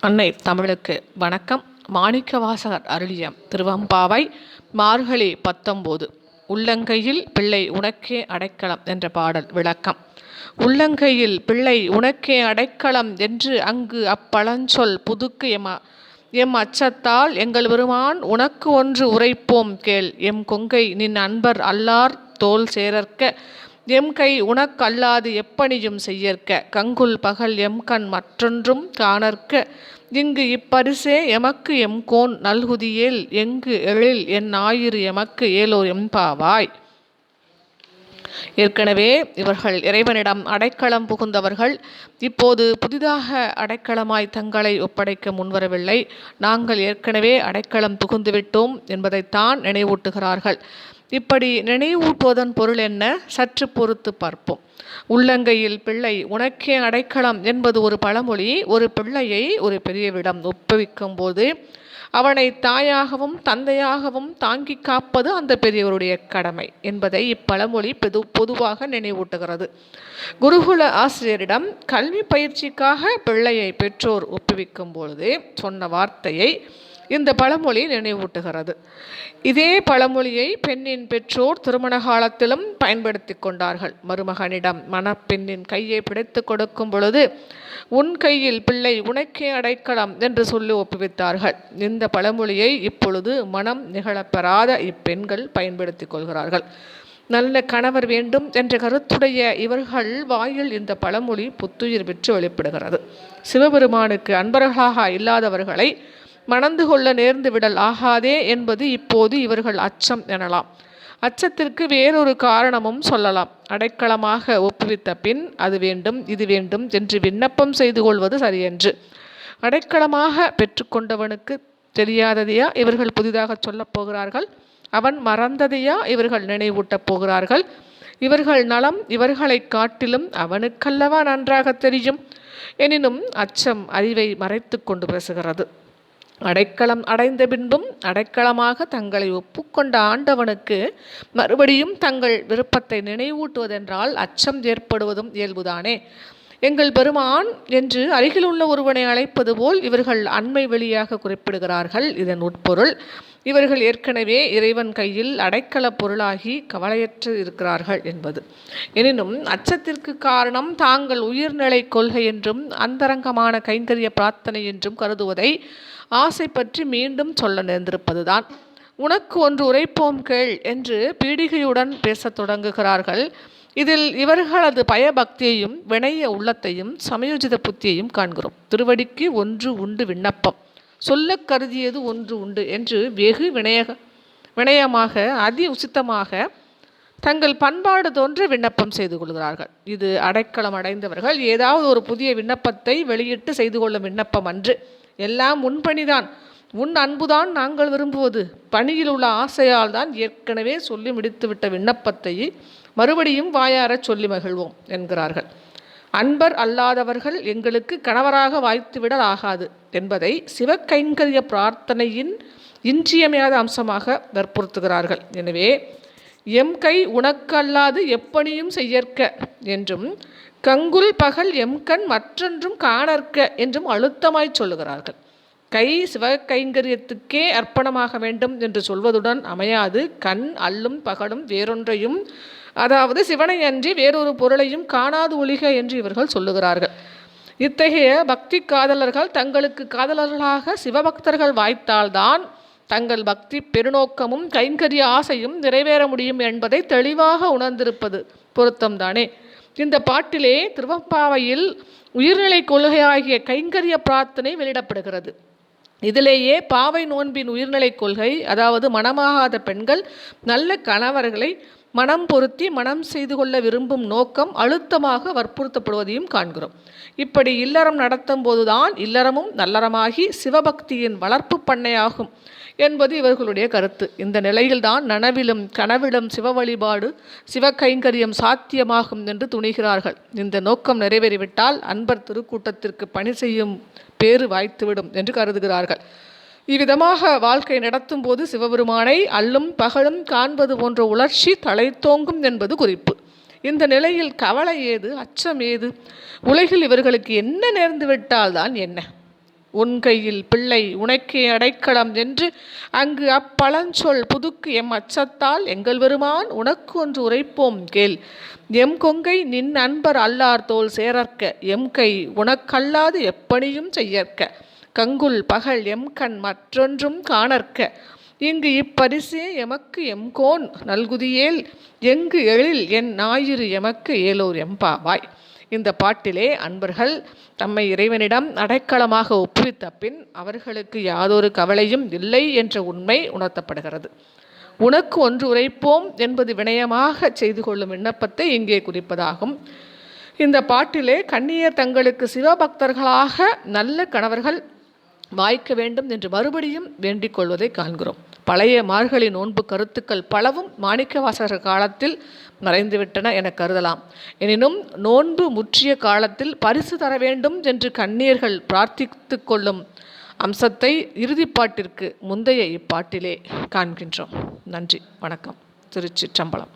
அன்னை தமிழுக்கு வணக்கம். மாணிக்கவாசகர் அருளிய திருவெம்பாவை மார்கழி 19. உள்ளங்கையில் பிள்ளை உனக்கே அடைக்கலம் என்ற பாடல் விளக்கம். உள்ளங்கையில் பிள்ளை உனக்கே அடைக்கலம் என்று அங்கு அப்பழஞ்சொல் புதுக்கு எம் அச்சத்தால் எங்கள் பெருமான் உனக்கு ஒன்று உரைப்போம் கேள். எம் கொங்கை நின் அன்பர் அல்லார் தோல் சேரற்க எம் கை உனக்கல்லாது எப்பணியும் செய்யற்க கங்குல் பகல் எம்கண் மற்றொன்றும் காணற்க இங்கு இப்பரிசே எமக்கு எம்கோன் நல்குதியேல் எங்கு எழில் என் ஞாயிறு எமக்கு ஏலோர் எம்பாவாய். ஏற்கனவே இவர்கள் இறைவனிடம் அடைக்கலம் புகுந்தவர்கள் இப்போது புதிதாக அடைக்கலமாய் தங்களை ஒப்படைக்க முன்வரவில்லை. நாங்கள் ஏற்கனவே அடைக்கலம் புகுந்துவிட்டோம் என்பதைத்தான் நினைவூட்டுகிறார்கள். இப்படி நினைவூட்டுவதன் பொருள் என்ன? சற்று பொறுத்து பார்ப்போம். உள்ளங்கையில் பிள்ளை உனக்கே அடைக்கலம் என்பது ஒரு பழமொழி. ஒரு பிள்ளையை ஒரு பெரியவிடம் ஒப்புவிக்கும் போது அவனை தாயாகவும் தந்தையாகவும் தாங்கி காப்பது அந்த பெரியவருடைய கடமை என்பதை இப்பழமொழி பொதுவாக நினைவூட்டுகிறது. குருகுல ஆசிரியரிடம் கல்வி பயிற்சிக்காக பிள்ளையை பெற்றோர் ஒப்புவிக்கும் பொழுது சொன்ன வார்த்தையை இந்த பழமொழி நினைவூட்டுகிறது. இதே பழமொழியை பெண்ணின் பெற்றோர் திருமண காலத்திலும் பயன்படுத்தி கொண்டார்கள். மருமகனிடம் மணப்பெண்ணின் கையை பிடித்து கொடுக்கும் பொழுது உன் கையில் பிள்ளை உனக்கே அடைக்கலம் என்று சொல்லி ஒப்புவித்தார்கள். இந்த பழமொழியை இப்பொழுது மனம் நிகழப்பெறாத இப்பெண்கள் பயன்படுத்தி கொள்கிறார்கள். நல்ல கணவர் வேண்டும் என்ற கருத்துடைய இவர்கள் வாயில் இந்த பழமொழி புத்துயிர் பெற்று வெளிப்படுகிறது. சிவபெருமானுக்கு அன்பர்களாக இல்லாதவர்களை மணந்து கொள்ள நேர்ந்து விடல் ஆகாதே என்பது இப்போது இவர்கள் அச்சம் எனலாம். அச்சத்திற்கு வேறொரு காரணமும் சொல்லலாம். அடைக்கலமாக ஒப்புவித்த பின் அது வேண்டும் இது வேண்டும் என்று விண்ணப்பம் செய்து கொள்வது சரியென்று. அடைக்கலமாக பெற்றுக்கொண்டவனுக்கு தெரியாததையா இவர்கள் புதிதாக சொல்லப் போகிறார்கள்? அவன் மறந்ததையா இவர்கள் நினைவூட்டப் போகிறார்கள்? இவர்கள் நலம் இவர்களை காட்டிலும் அவனுக்கல்லவா நன்றாக தெரியும். எனினும் அச்சம் அறிவை மறைத்து கொண்டு பேசுகிறது. அடைக்கலம் அடைந்த பின்பும் அடைக்கலமாக தங்களை ஒப்புக்கொண்ட ஆண்டவனுக்கு மறுபடியும் தங்கள் விருப்பத்தை நினைவூட்டுவதென்றால் அச்சம் ஏற்படுவதும் இயல்புதானே. எங்கள் பெருமான் என்று அருகில் உள்ள ஒருவனை அழைப்பது போல் இவர்கள் அண்மை வெளியாக குறிப்பிடுகிறார்கள். இதன் உட்பொருள் இவர்கள் ஏற்கனவே இறைவன் கையில் அடைக்கல பொருளாகி கவலையற்று இருக்கிறார்கள் என்பது. எனினும் அச்சத்திற்கு காரணம் தாங்கள் உயிர்நிலை கொள்கை என்றும் அந்தரங்கமான கைங்கரிய பிரார்த்தனை என்றும் கருதுவதை ஆசை பற்றி மீண்டும் சொல்ல நேர்ந்திருப்பதுதான். உனக்கு ஒன்று உரைப்போம் கேள் என்று பீடிகையுடன் பேசத் தொடங்குகிறார்கள். இதில் இவர்களது பயபக்தியையும் வினய உள்ளத்தையும் சமயோஜித புத்தியையும் காண்கிறோம். திருவடிக்கு ஒன்று உண்டு விண்ணப்பம், சொல்ல கருதியது ஒன்று உண்டு என்று வெகு வினயமாக அதி உசித்தமாக தங்கள் பண்பாடு தோன்ற விண்ணப்பம் செய்து கொள்கிறார்கள். இது அடைக்கலம் அடைந்தவர்கள் ஏதாவது ஒரு புதிய விண்ணப்பத்தை வெளியிட்டு செய்து கொள்ளும் விண்ணப்பம் அன்று. எல்லாம் உன் பணிதான், உன் அன்புதான் நாங்கள் விரும்புவது. பணியில் உள்ள ஆசையால் தான் ஏற்கனவே சொல்லி முடித்துவிட்ட விண்ணப்பத்தை மறுபடியும் வாயார சொல்லி மகிழ்வோம் என்கிறார்கள். அன்பர் அல்லாதவர்கள் எங்களுக்கு கணவராக வாய்த்துவிடல் ஆகாது என்பதை சிவகைங்கரிய பிரார்த்தனையின் இன்றியமையாத அம்சமாக வற்புறுத்துகிறார்கள். எனவே எம் கை உனக்கு அல்லாது எப்பணியும் செய்யற்க என்றும் கங்குல் பகல் எம்கண் மற்றொன்றும் காணற்க என்றும் அழுத்தமாய் சொல்லுகிறார்கள். கை சிவகைங்கரியத்துக்கே அர்ப்பணமாக வேண்டும் என்று சொல்வதுடன் அமையாது. கண் அல்லும் பகலும் வேறொன்றையும், அதாவது சிவனை அன்றி வேறொரு பொருளையும் காணாது ஒழிக என்று இவர்கள் சொல்லுகிறார்கள். இத்தகைய பக்தி காதலர்கள் தங்களுக்கு காதலர்களாக சிவபக்தர்கள் வாய்த்தால்தான் தங்கள் பக்தி பெருநோக்கமும் கைங்கரிய ஆசையும் நிறைவேற முடியும் என்பதை தெளிவாக உணர்ந்திருப்பது பொருத்தம்தானே. இந்த பாட்டிலே திருவெம்பாவையில் உயிர்நிலை கொள்கையாகிய கைங்கரிய பிரார்த்தனை வெளியிடப்படுகிறது. இதிலேயே பாவை நோன்பின் உயிர்நிலை கொள்கை, அதாவது மனமாகாத பெண்கள் நல்ல கணவர்களை மனம் பொருத்தி மனம் செய்து கொள்ள விரும்பும் நோக்கம் அழுத்தமாக வற்புறுத்தப்படுவதையும் காண்கிறோம். இப்படி இல்லறம் நடத்தும் போதுதான் இல்லறமும் நல்லறமாகி சிவபக்தியின் வளர்ப்பு பண்ணையாகும் என்பது இவர்களுடைய கருத்து. இந்த நிலையில்தான் நனவிலும் கனவிலும் சிவ வழிபாடு சிவகைங்கரியம் சாத்தியமாகும் என்று துணிகிறார்கள். இந்த நோக்கம் நிறைவேறிவிட்டால் அன்பர் திருக்கூட்டத்திற்கு பணி செய்யும் பேறு வாய்த்துவிடும் என்று கருதுகிறார்கள். இவ்விதமாக வாழ்க்கை நடத்தும் போது சிவபெருமானை அல்லும் பகலும் காண்பது போன்ற உணர்ச்சி தலைத்தோங்கும் என்பது குறிப்பு. இந்த நிலையில் கவலை ஏது, அச்சம் ஏது? உலகில் இவர்களுக்கு என்ன நேர்ந்து விட்டால்தான் என்ன? உன் கையில் பிள்ளை உனக்கே அடைக்கலம் என்று அங்கு அப்பழஞ்சொல் புதுக்கு எம் அச்சத்தால் எங்கள் பெருமான் உனக்கு ஒன்று உரைப்போம் கேள். எம் கொங்கை நின் அன்பர் அல்லார் தோல் சேரற்க எம் கை உனக்கல்லாது எப்பணியும் செய்யற்க கங்குல் பகல் எம் கண் மற்றொன்றும் காணற்க இங்கு இப்பரிசே எமக்கு எம்கோன் நல்குதியேல் எங்கு எழில் என் ஞாயிறு எமக்கு ஏலோர் எம்பாவாய். இந்த பாட்டிலே அன்பர்கள் தம்மை இறைவனிடம் அடைக்கலமாக ஒப்புவித்த பின் அவர்களுக்கு யாதொரு கவலையும் இல்லை என்ற உண்மை உணர்த்தப்படுகிறது. உனக்கு ஒன்று உரைப்போம் என்பது வினயமாக செய்து கொள்ளும் விண்ணப்பத்தை இங்கே குறிப்பதாகும். இந்த பாட்டிலே கன்னியர் தங்களுக்கு சிவபக்தர்களாக நல்ல கணவர்கள் வாய்க்க வேண்டும் என்று மறுபடியும் வேண்டிக் கொள்வதை காண்கிறோம். பழைய மார்கழி நோன்பு கருத்துக்கள் பலவும் மாணிக்கவாசகர் காலத்தில் மறைந்துவிட்டன என கருதலாம். எனினும் நோன்பு முற்றிய காலத்தில் பரிசு தர வேண்டும் என்று கன்னியர்கள் பிரார்த்தித்து கொள்ளும் அம்சத்தை இறுதிப்பாட்டிற்கு முந்தைய இப்பாட்டிலே காண்கின்றோம். நன்றி, வணக்கம். திருச்சிற்றம்பலம்.